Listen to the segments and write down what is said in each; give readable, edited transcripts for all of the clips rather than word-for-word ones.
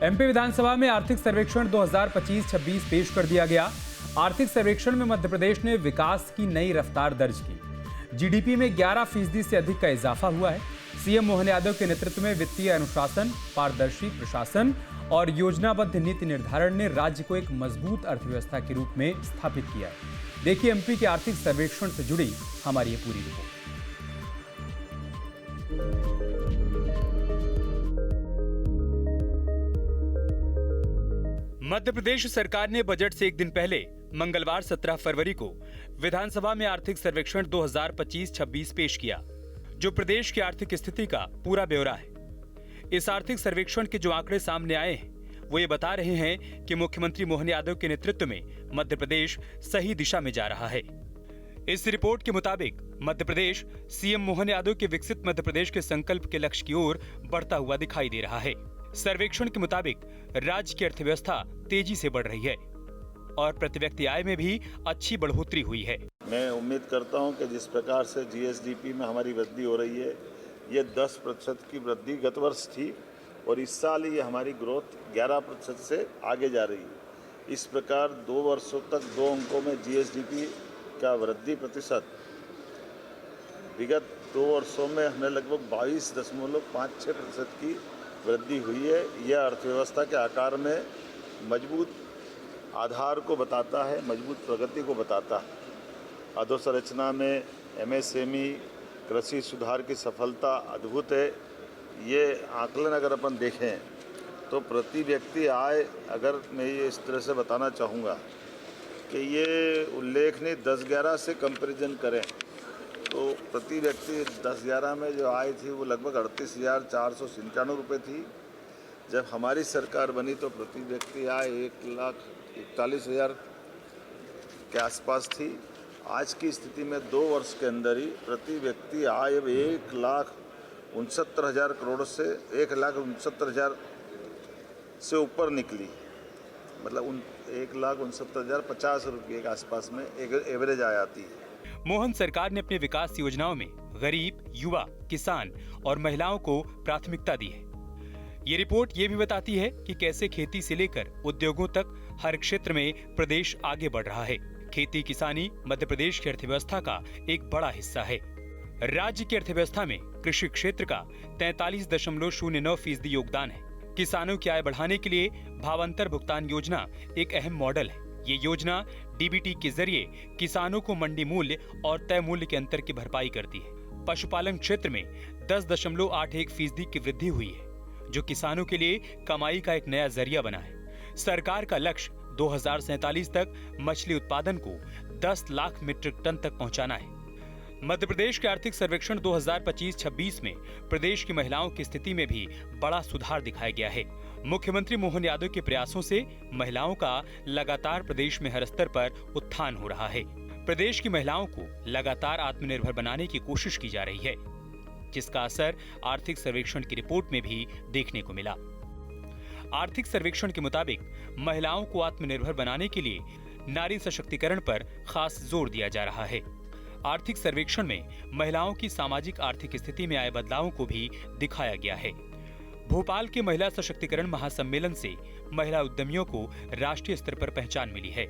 MP विधानसभा में आर्थिक सर्वेक्षण 2025-26 पेश कर दिया गया। आर्थिक सर्वेक्षण में मध्य प्रदेश ने विकास की नई रफ्तार दर्ज की। जीडीपी में 11% से अधिक का इजाफा हुआ है। सीएम मोहन यादव के नेतृत्व में वित्तीय अनुशासन, पारदर्शी प्रशासन और योजनाबद्ध नीति निर्धारण ने राज्य को एक मजबूत अर्थव्यवस्था के रूप में स्थापित किया है। देखिए एमपी के आर्थिक सर्वेक्षण से जुड़ी हमारी ये पूरी रिपोर्ट। मध्य प्रदेश सरकार ने बजट से एक दिन पहले मंगलवार 17 फरवरी को विधानसभा में आर्थिक सर्वेक्षण 2025-26 पेश किया, जो प्रदेश की आर्थिक स्थिति का पूरा ब्यौरा है। इस आर्थिक सर्वेक्षण के जो आंकड़े सामने आए हैं वो ये बता रहे हैं कि मुख्यमंत्री मोहन यादव के नेतृत्व में मध्य प्रदेश सही दिशा में जा रहा है। इस रिपोर्ट के मुताबिक मध्य प्रदेश सीएम मोहन यादव के विकसित मध्य प्रदेश के संकल्प के लक्ष्य की ओर बढ़ता हुआ दिखाई दे रहा है। सर्वेक्षण के मुताबिक राज्य की अर्थव्यवस्था तेजी से बढ़ रही है और प्रति व्यक्ति आय में भी अच्छी बढ़ोतरी हुई है। मैं उम्मीद करता हूं कि जिस प्रकार से जीएसडीपी में हमारी वृद्धि हो रही है, ये 10% की वृद्धि गत वर्ष थी और इस साल ये हमारी ग्रोथ 11% से आगे जा रही है। इस प्रकार 2 वर्षों तक 2 अंकों में जीएसडीपी का वृद्धि प्रतिशत विगत 2 वर्षों में हमने लगभग 22.56% की वृद्धि हुई है। यह अर्थव्यवस्था के आकार में मजबूत आधार को बताता है, मजबूत प्रगति को बताता है। अधोसंरचना में एमएसएमई कृषि सुधार की सफलता अद्भुत है। ये आकलन अगर अपन देखें तो प्रति व्यक्ति आय, अगर मैं ये इस तरह से बताना चाहूँगा कि ये उल्लेखनीय 10-11 से कंपैरिजन करें तो प्रति व्यक्ति 10-11 में जो आय थी वो लगभग 38,497 रुपये थी। जब हमारी सरकार बनी तो प्रति व्यक्ति आय 1,41,000 के आसपास थी। आज की स्थिति में 2 वर्ष के अंदर ही प्रति व्यक्ति आय 1,69,000 करोड़ से 1,69,000 से ऊपर निकली। मतलब 1,69,050 रुपये के आसपास में एक एवरेज आय आती है। मोहन सरकार ने अपनी विकास योजनाओं में गरीब, युवा, किसान और महिलाओं को प्राथमिकता दी है। ये रिपोर्ट ये भी बताती है कि कैसे खेती से लेकर उद्योगों तक हर क्षेत्र में प्रदेश आगे बढ़ रहा है। खेती किसानी मध्य प्रदेश की अर्थव्यवस्था का एक बड़ा हिस्सा है। राज्य की अर्थव्यवस्था में कृषि क्षेत्र का 43.09% योगदान है। किसानों की आय बढ़ाने के लिए भावांतर भुगतान योजना एक अहम मॉडल है। ये योजना डीबीटी के जरिए किसानों को मंडी मूल्य और तय मूल्य के अंतर की भरपाई करती है। पशुपालन क्षेत्र में 10.81% की वृद्धि हुई है, जो किसानों के लिए कमाई का एक नया जरिया बना है। सरकार का लक्ष्य 2047 तक मछली उत्पादन को 10 लाख मीट्रिक टन तक पहुंचाना है। मध्य प्रदेश के आर्थिक सर्वेक्षण 2025-26 में प्रदेश की महिलाओं की स्थिति में भी बड़ा सुधार दिखाया गया है। मुख्यमंत्री मोहन यादव के प्रयासों से महिलाओं का लगातार प्रदेश में हर स्तर पर उत्थान हो रहा है। प्रदेश की महिलाओं को लगातार आत्मनिर्भर बनाने की कोशिश की जा रही है, जिसका असर आर्थिक सर्वेक्षण की रिपोर्ट में भी देखने को मिला। आर्थिक सर्वेक्षण के मुताबिक महिलाओं को आत्मनिर्भर बनाने के लिए नारी सशक्तिकरण पर खास जोर दिया जा रहा है। आर्थिक सर्वेक्षण में महिलाओं की सामाजिक आर्थिक स्थिति में आए बदलावों को भी दिखाया गया है। भोपाल के महिला सशक्तिकरण महासम्मेलन से महिला उद्यमियों को राष्ट्रीय स्तर पर पहचान मिली है।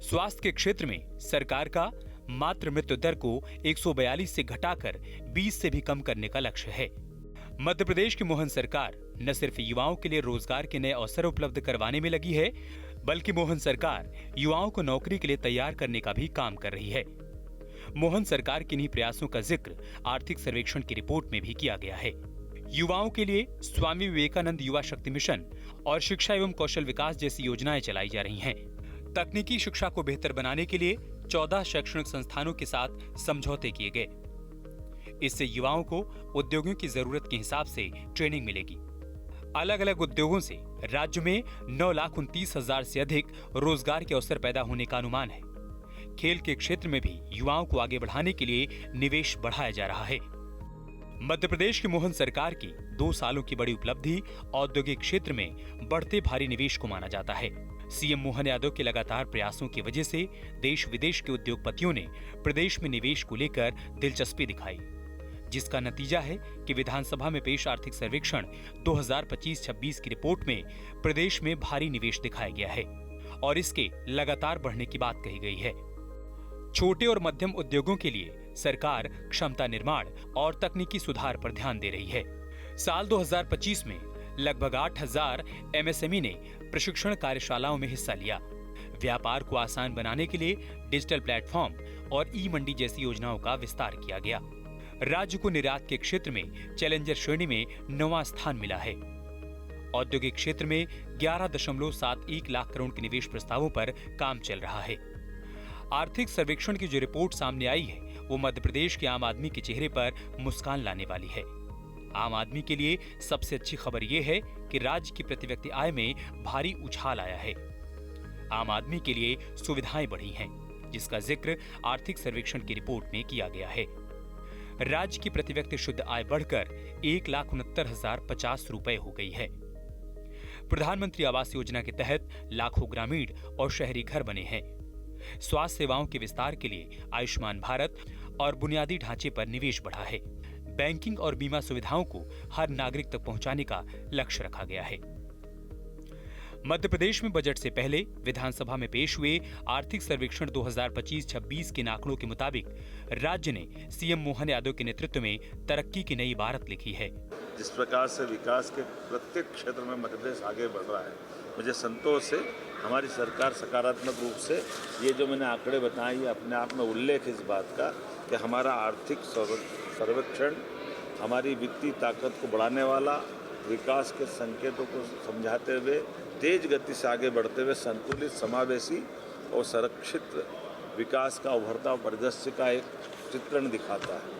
स्वास्थ्य के क्षेत्र में सरकार का मातृ मृत्यु दर को 142 से घटाकर 20 से भी कम करने का लक्ष्य है। मध्य प्रदेश की मोहन सरकार न सिर्फ युवाओं के लिए रोजगार के नए अवसर उपलब्ध करवाने में लगी है, बल्कि मोहन सरकार युवाओं को नौकरी के लिए तैयार करने का भी काम कर रही है। मोहन सरकार के इन्हीं प्रयासों का जिक्र आर्थिक सर्वेक्षण की रिपोर्ट में भी किया गया है। युवाओं के लिए स्वामी विवेकानंद युवा शक्ति मिशन और शिक्षा एवं कौशल विकास जैसी योजनाएं चलाई जा रही हैं। तकनीकी शिक्षा को बेहतर बनाने के लिए 14 शैक्षणिक संस्थानों के साथ समझौते किए गए। इससे युवाओं को उद्योगों की जरूरत के हिसाब से ट्रेनिंग मिलेगी। अलग अलग उद्योगों से राज्य में 9,29,000 से अधिक रोजगार के अवसर पैदा होने का अनुमान है। खेल के क्षेत्र में भी युवाओं को आगे बढ़ाने के लिए निवेश बढ़ाया जा रहा है। मध्य प्रदेश की मोहन सरकार की 2 सालों की बड़ी उपलब्धि औद्योगिक क्षेत्र में बढ़ते भारी निवेश को माना जाता है। सीएम मोहन यादव के लगातार प्रयासों की वजह से देश विदेश के उद्योगपतियों ने प्रदेश में निवेश को लेकर दिलचस्पी दिखाई। जिसका नतीजा है कि विधानसभा में पेश आर्थिक सर्वेक्षण 2025-26 की रिपोर्ट में प्रदेश में भारी निवेश दिखाया गया है और इसके लगातार बढ़ने की बात कही गई है। छोटे और मध्यम उद्योगों के लिए सरकार क्षमता निर्माण और तकनीकी सुधार पर ध्यान दे रही है। साल 2025 में लगभग 8,000 एमएसएमई ने प्रशिक्षण कार्यशालाओं में हिस्सा लिया। व्यापार को आसान बनाने के लिए डिजिटल प्लेटफॉर्म और ई मंडी जैसी योजनाओं का विस्तार किया गया। राज्य को निर्यात के क्षेत्र में चैलेंजर श्रेणी में 9वां स्थान मिला है। औद्योगिक क्षेत्र में 11.71 लाख करोड़ के निवेश प्रस्तावों पर काम चल रहा है। आर्थिक सर्वेक्षण की जो रिपोर्ट सामने आई है वो मध्य प्रदेश के आम आदमी के चेहरे पर मुस्कान लाने वाली है। आम आदमी के लिए सबसे अच्छी खबर ये है कि राज्य की प्रति व्यक्ति आय में भारी उछाल आया है। आम आदमी के लिए सुविधाएं बढ़ी हैं, जिसका जिक्र आर्थिक सर्वेक्षण की रिपोर्ट में किया गया है। राज्य की प्रति व्यक्ति शुद्ध आय बढ़कर 1,69,050 रुपए हो गई है। प्रधानमंत्री आवास योजना के तहत लाखों ग्रामीण और शहरी घर बने हैं। स्वास्थ्य सेवाओं के विस्तार के लिए आयुष्मान भारत और बुनियादी ढांचे पर निवेश बढ़ा है। बैंकिंग और बीमा सुविधाओं को हर नागरिक तक पहुंचाने का लक्ष्य रखा गया है। मध्य प्रदेश में बजट से पहले विधानसभा में पेश हुए आर्थिक सर्वेक्षण 2025-26 के आंकड़ों के मुताबिक राज्य ने सीएम मोहन यादव के नेतृत्व में तरक्की की नई इबारत लिखी है। जिस प्रकार से विकास के प्रत्येक क्षेत्र में मध्य प्रदेश आगे बढ़ रहा है, मुझे संतोष है। हमारी सरकार सकारात्मक रूप से ये जो मैंने आंकड़े बताए, ये अपने आप में उल्लेख इस बात का कि हमारा आर्थिक सर्वेक्षण हमारी वित्तीय ताकत को बढ़ाने वाला, विकास के संकेतों को समझाते हुए तेज गति से आगे बढ़ते हुए संतुलित, समावेशी और संरक्षित विकास का उभरता परिदृश्य का एक चित्रण दिखाता है।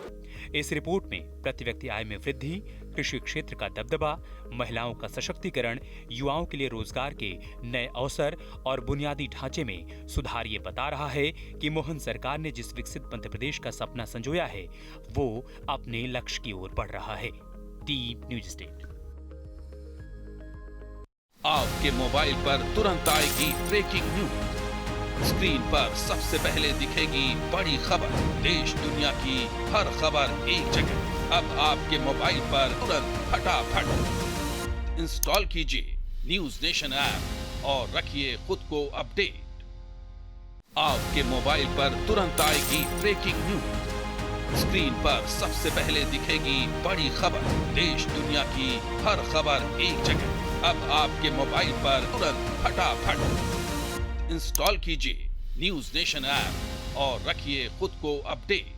इस रिपोर्ट में प्रति व्यक्ति आय में वृद्धि, कृषि क्षेत्र का दबदबा, महिलाओं का सशक्तिकरण, युवाओं के लिए रोजगार के नए अवसर और बुनियादी ढांचे में सुधार ये बता रहा है कि मोहन सरकार ने जिस विकसित मध्य प्रदेश का सपना संजोया है वो अपने लक्ष्य की ओर बढ़ रहा है। Team news state. आपके मोबाइल पर तुरंत आएगी ब्रेकिंग न्यूज। स्क्रीन पर सबसे पहले दिखेगी बड़ी खबर। देश दुनिया की हर खबर एक जगह। अब आपके मोबाइल पर तुरंत फटाफट इंस्टॉल कीजिए न्यूज नेशन ऐप और रखिए खुद को अपडेट। आपके मोबाइल पर तुरंत आएगी ब्रेकिंग न्यूज। स्क्रीन पर सबसे पहले दिखेगी बड़ी खबर। देश दुनिया की हर खबर एक जगह। अब आपके मोबाइल पर तुरंत फटाफट इंस्टॉल कीजिए न्यूज नेशन ऐप और रखिए खुद को अपडेट।